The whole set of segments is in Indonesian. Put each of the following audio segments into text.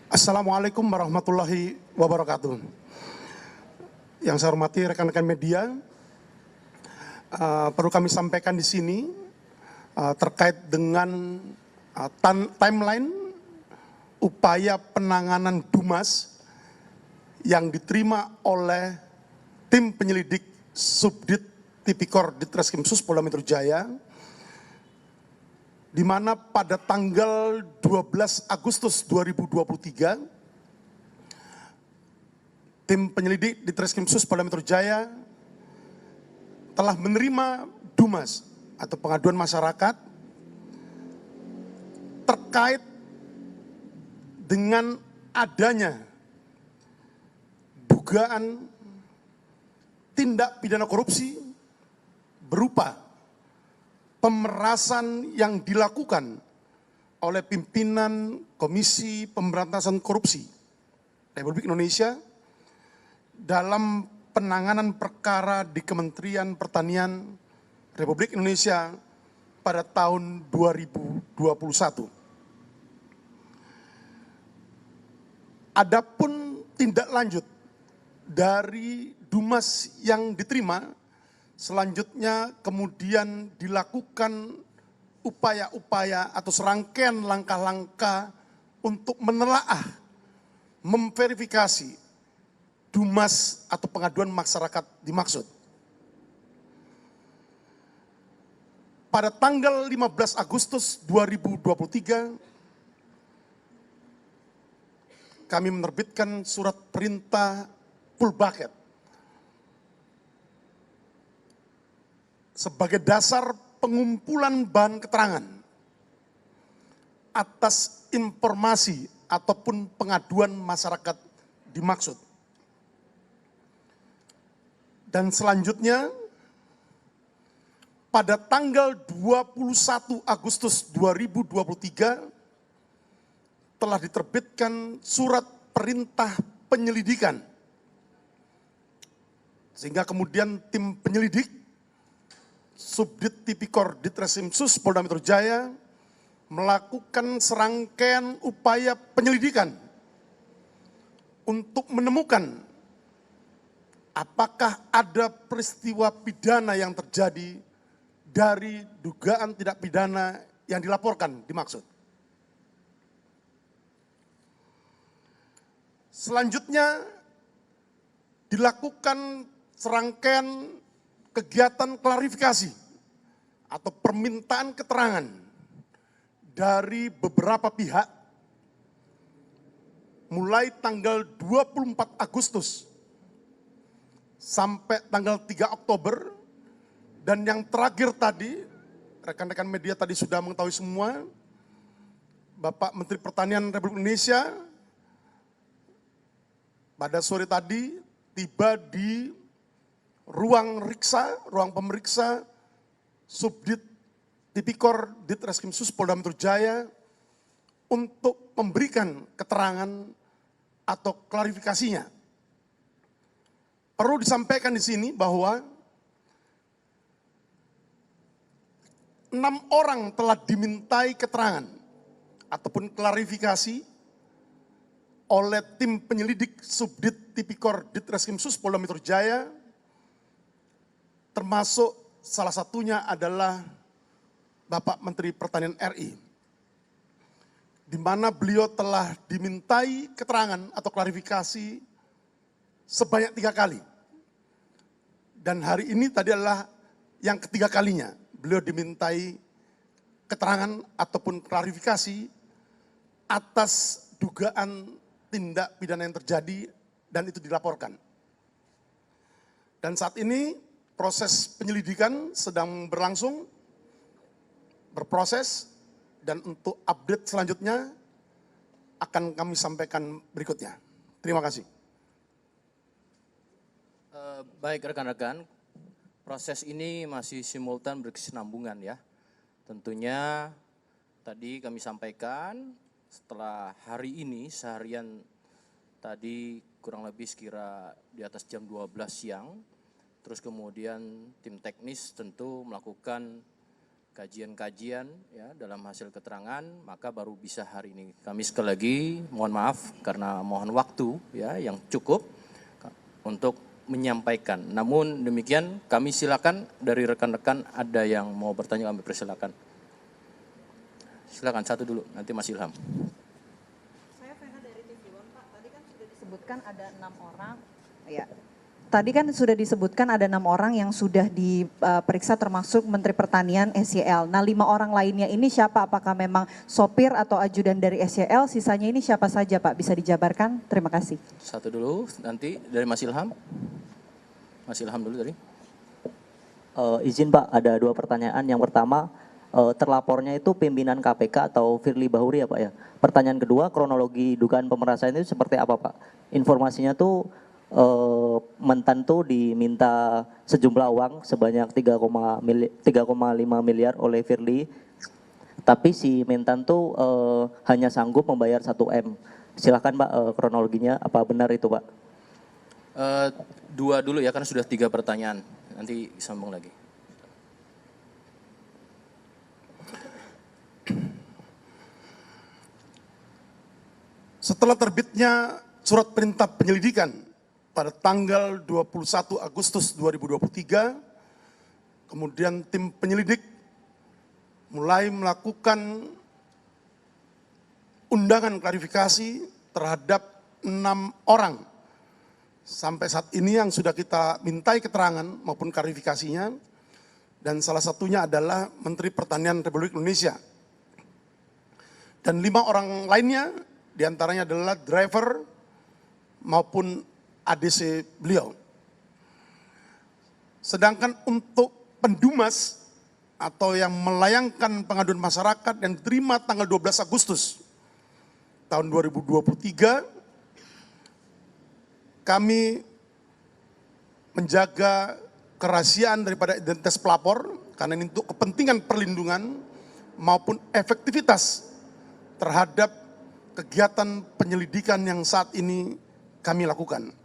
Assalamualaikum warahmatullahi wabarakatuh. Yang saya hormati rekan-rekan media, perlu kami sampaikan di sini terkait dengan timeline upaya penanganan Dumas yang diterima oleh tim penyelidik Subdit Tipikor Ditreskrimsus Polda Metro Jaya, di mana pada tanggal 12 Agustus 2023, tim penyelidik Ditreskrimsus Polda Metro Jaya telah menerima Dumas atau pengaduan masyarakat terkait dengan adanya dugaan tindak pidana korupsi berupa pemerasan yang dilakukan oleh pimpinan Komisi Pemberantasan Korupsi Republik Indonesia dalam penanganan perkara di Kementerian Pertanian Republik Indonesia pada tahun 2021. Adapun tindak lanjut dari Dumas yang diterima, selanjutnya kemudian dilakukan upaya-upaya atau serangkaian langkah-langkah untuk menelaah, memverifikasi Dumas atau pengaduan masyarakat dimaksud. Pada tanggal 15 Agustus 2023, kami menerbitkan surat perintah full bucket sebagai dasar pengumpulan bahan keterangan atas informasi ataupun pengaduan masyarakat dimaksud. Dan selanjutnya, pada tanggal 21 Agustus 2023, telah diterbitkan surat perintah penyelidikan. Sehingga kemudian tim penyelidik Subdit Tipikor Ditreskrimsus Polda Metro Jaya melakukan serangkaian upaya penyelidikan untuk menemukan apakah ada peristiwa pidana yang terjadi dari dugaan tindak pidana yang dilaporkan dimaksud. Selanjutnya dilakukan serangkaian kegiatan klarifikasi atau permintaan keterangan dari beberapa pihak mulai tanggal 24 Agustus sampai tanggal 3 Oktober, dan yang terakhir tadi, rekan-rekan media tadi sudah mengetahui semua, Bapak Menteri Pertanian Republik Indonesia pada sore tadi tiba di ruang pemeriksa Subdit Tipikor Ditreskrimsus Polda Metro Jaya untuk memberikan keterangan atau klarifikasinya. Perlu disampaikan di sini bahwa 6 orang telah dimintai keterangan ataupun klarifikasi oleh tim penyelidik Subdit Tipikor Ditreskrimsus Polda Metro Jaya, termasuk salah satunya adalah Bapak Menteri Pertanian RI, di mana beliau telah dimintai keterangan atau klarifikasi sebanyak 3 kali. Dan hari ini tadi adalah yang ketiga kalinya beliau dimintai keterangan ataupun klarifikasi atas dugaan tindak pidana yang terjadi dan itu dilaporkan. Dan saat ini proses penyelidikan sedang berlangsung, berproses, dan untuk update selanjutnya akan kami sampaikan berikutnya. Terima kasih. Baik rekan-rekan, proses ini masih simultan berkesinambungan ya. Tentunya tadi kami sampaikan setelah hari ini seharian tadi kurang lebih sekira di atas jam 12 siang, terus kemudian tim teknis tentu melakukan kajian-kajian ya dalam hasil keterangan, maka baru bisa hari ini. Kami sekali lagi mohon maaf karena mohon waktu ya yang cukup untuk menyampaikan. Namun demikian kami silakan dari rekan-rekan ada yang mau bertanya, kami persilakan. Silakan satu dulu, nanti Mas Ilham. Saya Vena dari TV One, Pak. Tadi kan sudah disebutkan ada 6 orang. Ya. Tadi kan sudah disebutkan ada 6 orang yang sudah diperiksa termasuk Menteri Pertanian SYL. Nah 5 orang lainnya ini siapa? Apakah memang sopir atau ajudan dari SYL? Sisanya ini siapa saja Pak? Bisa dijabarkan? Terima kasih. Satu dulu, nanti dari Mas Ilham. Mas Ilham dulu tadi. Izin Pak, ada 2 pertanyaan. Yang pertama, terlapornya itu pimpinan KPK atau Firly Bahuri ya Pak ya. Pertanyaan kedua, kronologi dugaan pemerasan itu seperti apa Pak? Informasinya tuh Mentan tuh diminta sejumlah uang sebanyak 3,5 miliar oleh Firly, tapi si Mentan tuh hanya sanggup membayar 1 M. Silakan Pak, kronologinya apa benar itu Pak? 2 dulu ya, karena sudah 3 pertanyaan. Nanti sambung lagi. Setelah terbitnya surat perintah penyelidikan pada tanggal 21 Agustus 2023, kemudian tim penyelidik mulai melakukan undangan klarifikasi terhadap 6 orang. Sampai saat ini yang sudah kita mintai keterangan maupun klarifikasinya, dan salah satunya adalah Menteri Pertanian Republik Indonesia. Dan 5 orang lainnya, diantaranya adalah driver maupun ADC beliau. Sedangkan untuk pendumas atau yang melayangkan pengaduan masyarakat yang diterima tanggal 12 Agustus tahun 2023, kami menjaga kerahasiaan daripada identitas pelapor karena ini untuk kepentingan perlindungan maupun efektivitas terhadap kegiatan penyelidikan yang saat ini kami lakukan.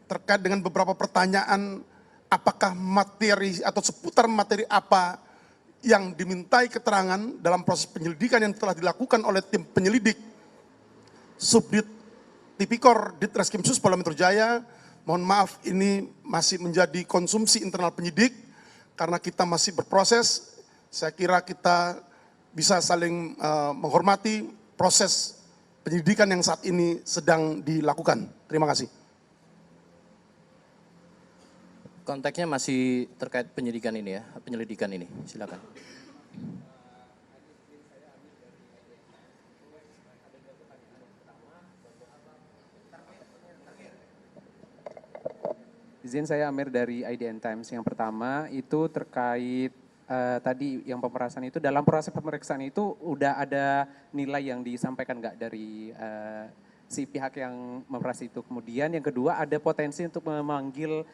Terkait dengan beberapa pertanyaan, apakah materi atau seputar materi apa yang dimintai keterangan dalam proses penyelidikan yang telah dilakukan oleh tim penyelidik Subdit Tipikor Ditreskrimsus Polda Metro Jaya, mohon maaf ini masih menjadi konsumsi internal penyidik karena kita masih berproses. Saya kira kita bisa saling menghormati proses penyelidikan yang saat ini sedang dilakukan. Terima kasih. Konteksnya masih terkait penyelidikan ini ya, penyelidikan ini. Silakan. Izin saya Amir dari IDN Times. Yang pertama itu terkait tadi yang pemerasan itu, dalam proses pemeriksaan itu udah ada nilai yang disampaikan nggak dari si pihak yang memeras itu. Kemudian yang kedua ada potensi untuk memanggil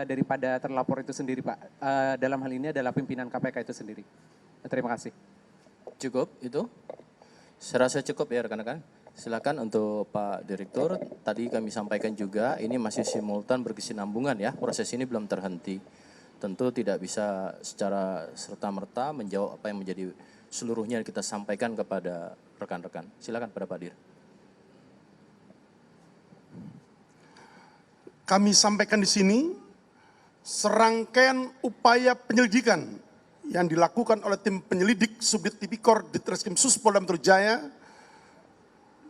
daripada terlapor itu sendiri Pak. Dalam hal ini adalah pimpinan KPK itu sendiri. Terima kasih. Cukup itu? Saya rasa cukup ya rekan-rekan. Silakan untuk Pak Direktur. Tadi kami sampaikan juga ini masih simultan berkesinambungan ya. Proses ini belum terhenti. Tentu tidak bisa secara serta-merta menjawab apa yang menjadi seluruhnya kita sampaikan kepada rekan-rekan. Silakan pada Pak Dir. Kami sampaikan di sini serangkaian upaya penyelidikan yang dilakukan oleh tim penyelidik Subdit Tipikor Ditreskrimsus Polda Metro Jaya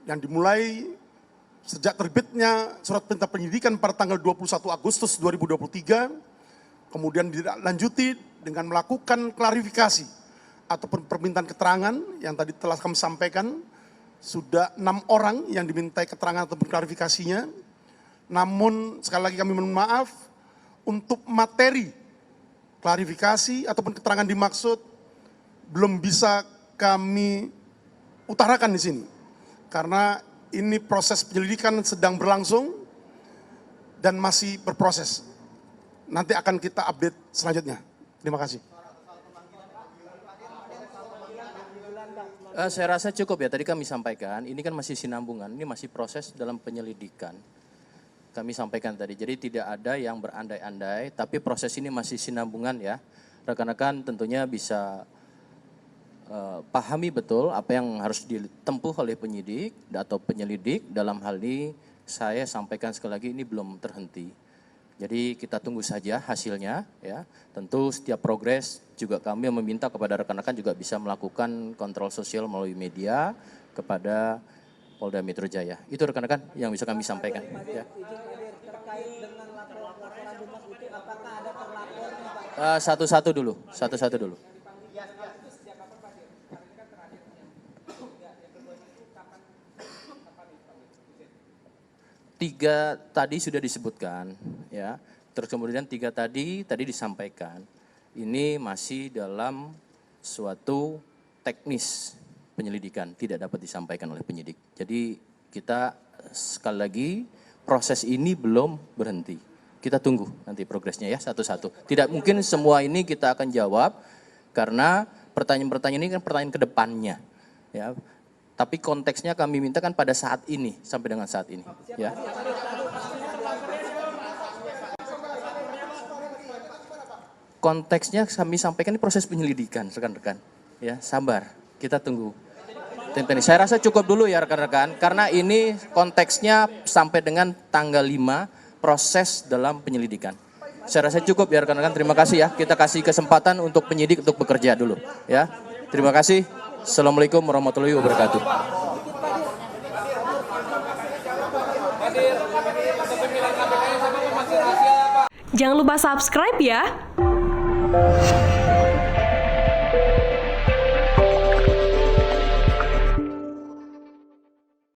yang dimulai sejak terbitnya surat perintah penyelidikan pada tanggal 21 Agustus 2023, kemudian dilanjuti dengan melakukan klarifikasi ataupun permintaan keterangan yang tadi telah kami sampaikan, sudah 6 orang yang dimintai keterangan ataupun klarifikasinya. Namun sekali lagi kami mohon maaf, untuk materi klarifikasi ataupun keterangan dimaksud belum bisa kami utarakan di sini. Karena ini proses penyelidikan sedang berlangsung dan masih berproses. Nanti akan kita update selanjutnya. Terima kasih. Saya rasa cukup ya, tadi kami sampaikan, ini kan masih sinambungan, ini masih proses dalam penyelidikan. Kami sampaikan tadi, jadi tidak ada yang berandai-andai, tapi proses ini masih sinambungan ya. Rekan-rekan tentunya bisa pahami betul apa yang harus ditempuh oleh penyidik atau penyelidik. Dalam hal ini saya sampaikan sekali lagi, ini belum terhenti. Jadi kita tunggu saja hasilnya ya. Tentu setiap progres juga kami meminta kepada rekan-rekan juga bisa melakukan kontrol sosial melalui media kepada Polda Metro Jaya. Itu rekan-rekan yang bisa kami sampaikan. Ya. Satu-satu dulu. Tiga tadi sudah disebutkan, ya. Terus kemudian tiga tadi disampaikan. Ini masih dalam suatu teknis penyelidikan, tidak dapat disampaikan oleh penyidik. Jadi kita sekali lagi proses ini belum berhenti. Kita tunggu nanti progresnya ya satu-satu. Tidak mungkin semua ini kita akan jawab karena pertanyaan-pertanyaan ini kan pertanyaan ke depannya, ya. Tapi konteksnya kami minta kan pada saat ini, sampai dengan saat ini. Ya. Konteksnya kami sampaikan ini proses penyelidikan, rekan-rekan. Ya, sabar, kita tunggu. Saya rasa cukup dulu ya rekan-rekan, karena ini konteksnya sampai dengan tanggal 5 proses dalam penyelidikan. Saya rasa cukup ya rekan-rekan, terima kasih ya. Kita kasih kesempatan untuk penyidik untuk bekerja dulu. Ya, terima kasih. Assalamualaikum warahmatullahi wabarakatuh. Jangan lupa subscribe ya.